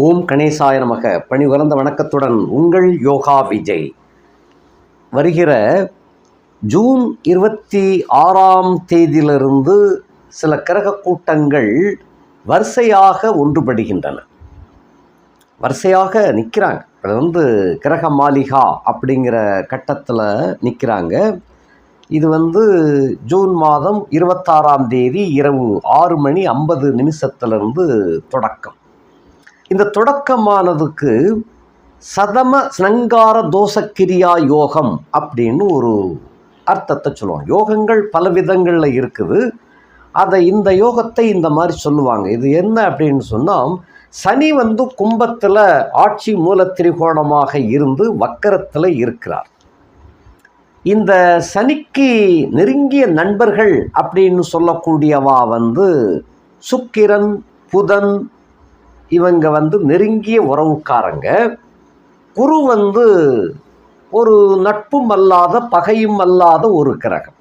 ஓம் கணேசாய நமக. பணி உறந்த வணக்கத்துடன் உங்கள் யோகா விஜய். வருகிற ஜூன் 26ஆம் தேதியிலிருந்து சில கிரக கூட்டங்கள் வரிசையாக ஒன்றுபடுகின்றன. வரிசையாக நிற்கிறாங்க. அது கிரக மாளிகா அப்படிங்கிற கட்டத்தில் நிற்கிறாங்க. இது ஜூன் மாதம் 26ஆம் தேதி இரவு 6:50 தொடக்கம். இந்த தொடக்கமானதுக்கு சதம ஸ்னங்கார தோஷக்கிரியா யோகம் அப்படின்னு ஒரு அர்த்தத்தை சொல்லுவாங்க. யோகங்கள் பல விதங்களில் இருக்குது. இந்த யோகத்தை இந்த மாதிரி சொல்லுவாங்க. இது என்ன அப்படின்னு சொன்னால், சனி கும்பத்தில் ஆட்சி மூல திரிகோணமாக இருந்து வக்கரத்தில் இருக்கிறார். இந்த சனிக்கு நெருங்கிய நண்பர்கள் அப்படின்னு சொல்லக்கூடியவா சுக்கிரன், புதன், இவங்க நெருங்கிய உறவுக்காரங்க. குரு ஒரு நட்பும் அல்லாத பகையும் அல்லாத ஒரு கிரகம்.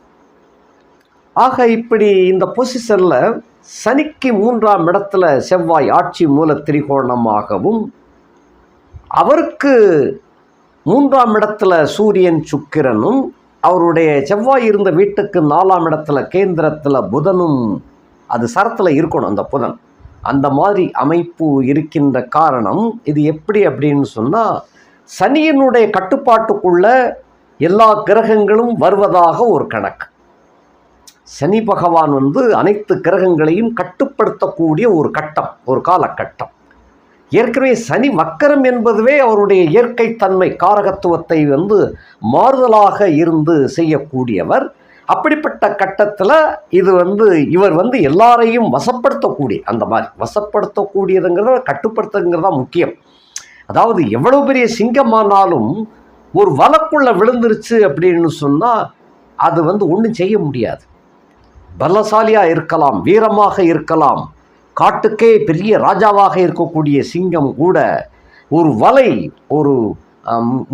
ஆக இப்படி இந்த பொசிஷனில் சனிக்கு 3ஆம் இடத்துல செவ்வாய் ஆட்சி மூல திரிகோணமாகவும், அவருக்கு 3ஆம் இடத்துல சூரியன் சுக்கிரனும், அவருடைய செவ்வாய் இருந்த வீட்டுக்கு 4ஆம் இடத்துல கேந்திரத்தில் புதனும், அது சரத்தில் இருக்கணும் அந்த புதன். அந்த மாதிரி அமைப்பு இருக்கின்ற காரணம் இது எப்படி அப்படின்னு சொன்னால், சனியினுடைய கட்டுப்பாட்டுக்குள்ள எல்லா கிரகங்களும் வருவதாக ஒரு கணக்கு. சனி பகவான் அனைத்து கிரகங்களையும் கட்டுப்படுத்தக்கூடிய ஒரு கட்டம், ஒரு காலகட்டம். ஏற்கனவே சனி வக்கரம் என்பதுவே அவருடைய இயற்கை தன்மை, காரகத்துவத்தை மாறுதலாக இருந்து செய்யக்கூடியவர். அப்படிப்பட்ட கட்டத்தில் இது இவர் எல்லாரையும் வசப்படுத்தக்கூடிய, அந்த மாதிரி வசப்படுத்தக்கூடியதுங்கிறத கட்டுப்படுத்துங்கிறதா முக்கியம். அதாவது எவ்வளவு பெரிய சிங்கமானாலும் ஒரு வலைக்குள்ள விழுந்துருச்சு அப்படின்னு சொன்னால் அது ஒன்றும் செய்ய முடியாது. பலசாலியாக இருக்கலாம், வீரமாக இருக்கலாம், காட்டுக்கே பெரிய ராஜாவாக இருக்கக்கூடிய சிங்கம் கூட ஒரு வலை, ஒரு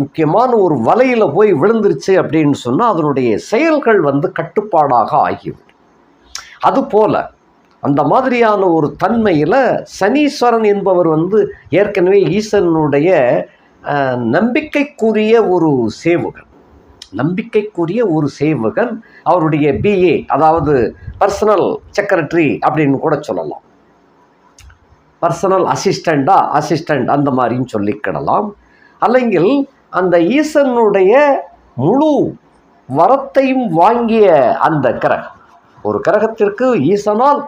முக்கியமான ஒரு வலையில் போய் விழுந்துருச்சு அப்படின்னு சொன்னால் அதனுடைய செயல்கள் கட்டுப்பாடாக ஆகிவிடும். அதுபோல் அந்த மாதிரியான ஒரு தன்மையில் சனீஸ்வரன் என்பவர் ஏற்கனவே ஈசனுடைய நம்பிக்கைக்குரிய ஒரு சேவகன். நம்பிக்கைக்குரிய ஒரு சேவகன். அவருடைய பிஏ, அதாவது பர்சனல் செக்ரட்டரி அப்படின்னு கூட சொல்லலாம். பர்சனல் அசிஸ்டண்ட் அந்த மாதிரின்னு சொல்லிக்கிடலாம். அல்லங்கில் அந்த ஈசனுடைய முழு வரத்தையும் வாங்கிய அந்த கிரகம். ஒரு கிரகத்திற்கு ஈசனால்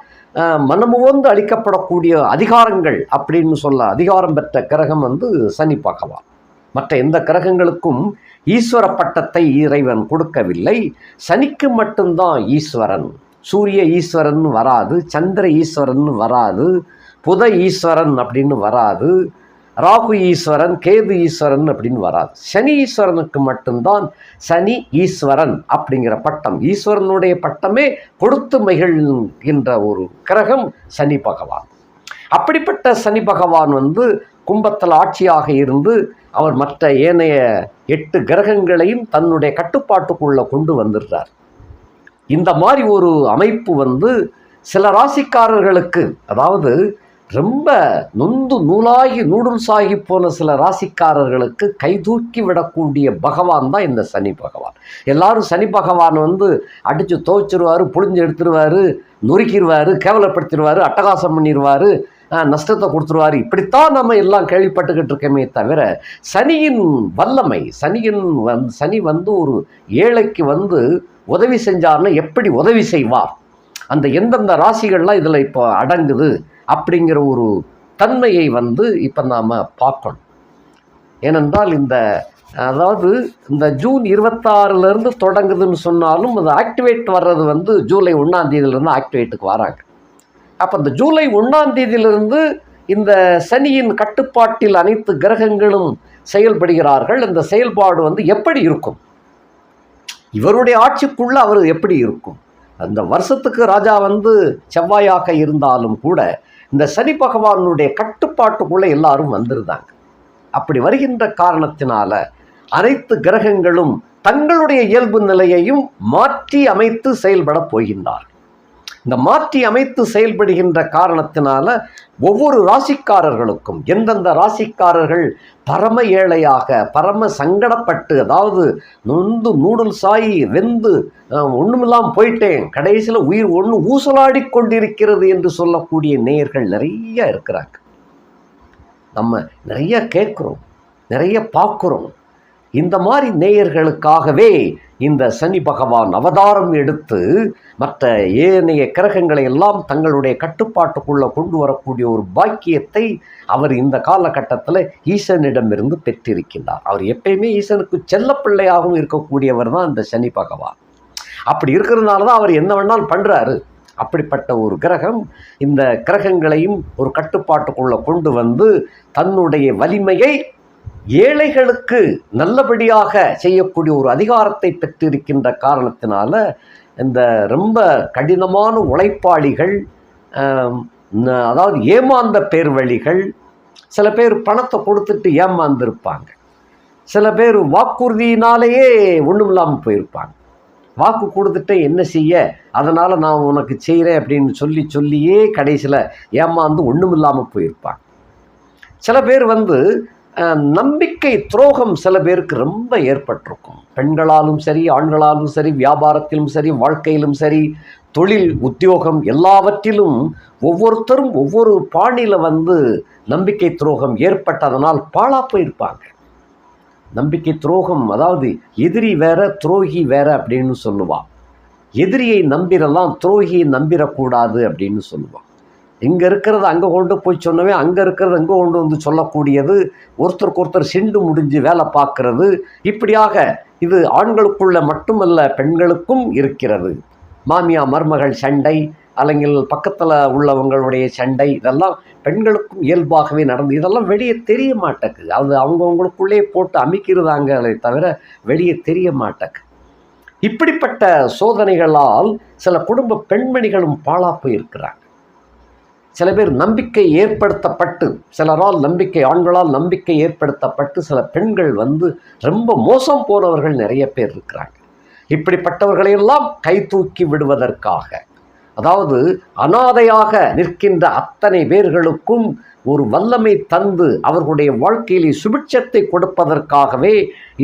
மனமுவந்து அளிக்கப்படக்கூடிய அதிகாரங்கள் அப்படின்னு சொல்ல அதிகாரம் பெற்ற கிரகம் சனி பகவான். மற்ற எந்த கிரகங்களுக்கும் ஈஸ்வர பட்டத்தை இறைவன் கொடுக்கவில்லை. சனிக்கு மட்டும்தான் ஈஸ்வரன். சூரிய ஈஸ்வரன் வராது, சந்திர ஈஸ்வரன் வராது, புத ஈஸ்வரன் அப்படின்னு வராது, ராகு ஈஸ்வரன், கேது ஈஸ்வரன் அப்படின்னு வராது. சனி ஈஸ்வரனுக்கு மட்டும்தான் சனி ஈஸ்வரன் அப்படிங்கிற பட்டம். ஈஸ்வரனுடைய பட்டமே கொடுத்து மகிழ்கின்ற ஒரு கிரகம் சனி பகவான். அப்படிப்பட்ட சனி பகவான் கும்பத்தில் ஆட்சியாக இருந்து அவர் மற்ற ஏனைய 8 கிரகங்களையும் தன்னுடைய கட்டுப்பாட்டுக்குள்ளே கொண்டு வந்துடுறார். இந்த மாதிரி ஒரு அமைப்பு சில ராசிக்காரர்களுக்கு, அதாவது ரொம்ப நொந்து நூடுல்ஸ் ஆகி போன சில ராசிக்காரர்களுக்கு கைதூக்கி விடக்கூடிய பகவான் தான் இந்த சனி பகவான். எல்லாரும் சனி பகவான் அடித்து துவைச்சிருவார், புழிஞ்சு எடுத்துருவார், நொறுக்கிடுவார், கேவலப்படுத்திடுவார், அட்டகாசம் பண்ணிடுவார், நஷ்டத்தை கொடுத்துருவார், இப்படித்தான் நம்ம எல்லாம் கேள்விப்பட்டுக்கிட்டு இருக்கமே தவிர, சனியின் வல்லமை, சனி ஒரு ஏழைக்கு உதவி செஞ்சார்னா எப்படி உதவி செய்வார், அந்த எந்தெந்த ராசிகள்லாம் இதில் இப்போ அடங்குது அப்படிங்கிற ஒரு தன்மையை இப்போ நாம் பார்க்கணும். ஏனென்றால் இந்த ஜூன் 26லேருந்து தொடங்குதுன்னு சொன்னாலும் அது ஆக்டிவேட் வர்றது ஜூலை 1ஆம் தேதியிலேருந்து ஆக்டிவேட்டுக்கு வராங்க. அப்போ இந்த ஜூலை 1ஆம் தேதியிலிருந்து இந்த சனியின் கட்டுப்பாட்டில் அனைத்து கிரகங்களும் செயல்படுகிறார்கள். இந்த செயல்பாடு எப்படி இருக்கும், இவருடைய ஆட்சிக்குள்ள அவர் எப்படி இருக்கும், அந்த வருஷத்துக்கு ராஜா செவ்வாயாக இருந்தாலும் கூட இந்த சனி பகவானுடைய கட்டுப்பாட்டுக்குள்ளே எல்லாரும் வந்துருந்தாங்க. அப்படி வருகின்ற காரணத்தினால அனைத்து கிரகங்களும் தங்களுடைய இயல்பு நிலையையும் மாற்றி அமைத்து செயல்பட போகின்றார்கள். இந்த மாற்றி அமைத்து செயல்படுகின்ற காரணத்தினால ஒவ்வொரு ராசிக்காரர்களுக்கும் எந்தெந்த ராசிக்காரர்கள் பரம ஏழையாக பரம சங்கடப்பட்டு, அதாவது நொந்து நூடுல்ஸ் ஆகி வெந்து ஒன்றுமில்லாமல் போயிட்டேன், கடைசியில் உயிர் ஒன்று ஊசலாடி கொண்டிருக்கிறது என்று சொல்லக்கூடிய நேயர்கள் நிறைய இருக்கிறாங்க. நம்ம நிறைய கேட்குறோம், நிறைய பார்க்குறோம். இந்த மாதிரி நேயர்களுக்காகவே இந்த சனி பகவான் அவதாரம் எடுத்து மற்ற ஏனைய கிரகங்களை எல்லாம் தங்களுடைய கட்டுப்பாட்டுக்குள்ளே கொண்டு வரக்கூடிய ஒரு பாக்கியத்தை அவர் இந்த காலகட்டத்தில் ஈசனிடமிருந்து பெற்றிருக்கின்றார். அவர் எப்பயுமே ஈசனுக்கு செல்லப்பிள்ளையாகவும் இருக்கக்கூடியவர் தான் இந்த சனி பகவான். அப்படி இருக்கிறதுனால தான் அவர் என்ன வேணாலும் பண்ணுறாரு. அப்படிப்பட்ட ஒரு கிரகம் இந்த கிரகங்களையும் ஒரு கட்டுப்பாட்டுக்குள்ளே கொண்டு வந்து தன்னுடைய வலிமையை ஏழைகளுக்கு நல்லபடியாக செய்யக்கூடிய ஒரு அதிகாரத்தை பெற்றிருக்கின்ற காரணத்தினால இந்த ரொம்ப கடினமான உழைப்பாளிகள், அதாவது ஏமாந்த பேர்வழிகள், சில பேர் பணத்தை கொடுத்துட்டு ஏமாந்திருப்பாங்க, சில பேர் வாக்குறுதியினாலேயே ஒன்றும் இல்லாமல் போயிருப்பாங்க. வாக்கு கொடுத்துட்டு என்ன செய்ய, அதனால் நான் உனக்கு செய்கிறேன் அப்படின்னு சொல்லியே கடைசியில் ஏமாந்து ஒன்றும் இல்லாமல் போயிருப்பாங்க. சில பேர் நம்பிக்கை துரோகம் சில பேருக்கு ரொம்ப ஏற்பட்டிருக்கும். பெண்களாலும் சரி, ஆண்களாலும் சரி, வியாபாரத்திலும் சரி, வாழ்க்கையிலும் சரி, தொழில் உத்தியோகம் எல்லாவற்றிலும் ஒவ்வொருத்தரும் ஒவ்வொரு பாணியில் நம்பிக்கை துரோகம் ஏற்பட்டதனால் பாழா போயிருப்பாங்க. நம்பிக்கை துரோகம், அதாவது எதிரி வேற துரோகி வேற அப்படின்னு சொல்லுவான். எதிரியை நம்பிடலாம், துரோகியை நம்பிடக்கூடாது அப்படின்னு சொல்லுவான். இங்கே இருக்கிறது அங்கே கொண்டு போய் சொன்னவே அங்கே இருக்கிறது அங்கே கொண்டு வந்து சொல்லக்கூடியது, ஒருத்தருக்கு ஒருத்தர் சிண்டு முடிஞ்சு வேலை பார்க்கறது, இப்படியாக இது ஆண்களுக்குள்ள மட்டுமல்ல பெண்களுக்கும் இருக்கிறது. மாமியா மருமகள் சண்டை, അല്ലെങ്കിൽ பக்கத்தில் உள்ளவங்களுடைய சண்டை, இதெல்லாம் பெண்களுக்கும் இயல்பாகவே நடந்து, இதெல்லாம் வெளியே தெரிய மாட்டேக்கு. அது அவங்கவுங்களுக்குள்ளே போட்டு அமைக்கிறதாங்களே தவிர வெளியே தெரிய மாட்டேக்கு. இப்படிப்பட்ட சோதனைகளால் சில குடும்ப பெண்மணிகளும் பாழா போயிருக்கிறாங்க. சில பேர் நம்பிக்கை ஏற்படுத்தப்பட்டு, சிலரால் நம்பிக்கை, ஆண்களால் நம்பிக்கை ஏற்படுத்தப்பட்டு சில பெண்கள் ரொம்ப மோசம் போனவர்கள் நிறைய பேர் இருக்கிறாங்க. இப்படிப்பட்டவர்களையெல்லாம் கை தூக்கி விடுவதற்காக, அதாவது அனாதையாக நிற்கின்ற அத்தனை பேர்களுக்கும் ஒரு வல்லமை தந்து அவர்களுடைய வாழ்க்கையிலே சுபிட்சத்தை கொடுப்பதற்காகவே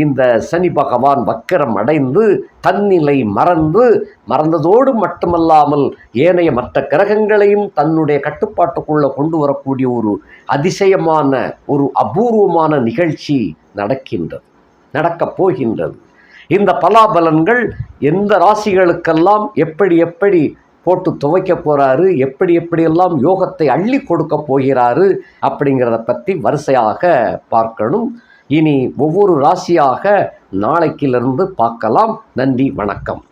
இந்த சனி பகவான் வக்கிரம் அடைந்து தன்னிலை மறந்ததோடு மட்டுமல்லாமல் ஏனைய மற்ற கிரகங்களையும் தன்னுடைய கட்டுப்பாட்டுக்குள்ளே கொண்டு வரக்கூடிய ஒரு அதிசயமான ஒரு அபூர்வமான நிகழ்ச்சி நடக்கப் போகின்றது. இந்த பலாபலன்கள் எந்த ராசிகளுக்கெல்லாம் எப்படி போட்டு துவைக்க போகிறாரு, எப்படியெல்லாம் யோகத்தை அள்ளி கொடுக்க போகிறாரு அப்படிங்கிறத பற்றி வரிசையாக பார்க்கணும். இனி ஒவ்வொரு ராசியாக நாளைக்கிலிருந்து பார்க்கலாம். நன்றி, வணக்கம்.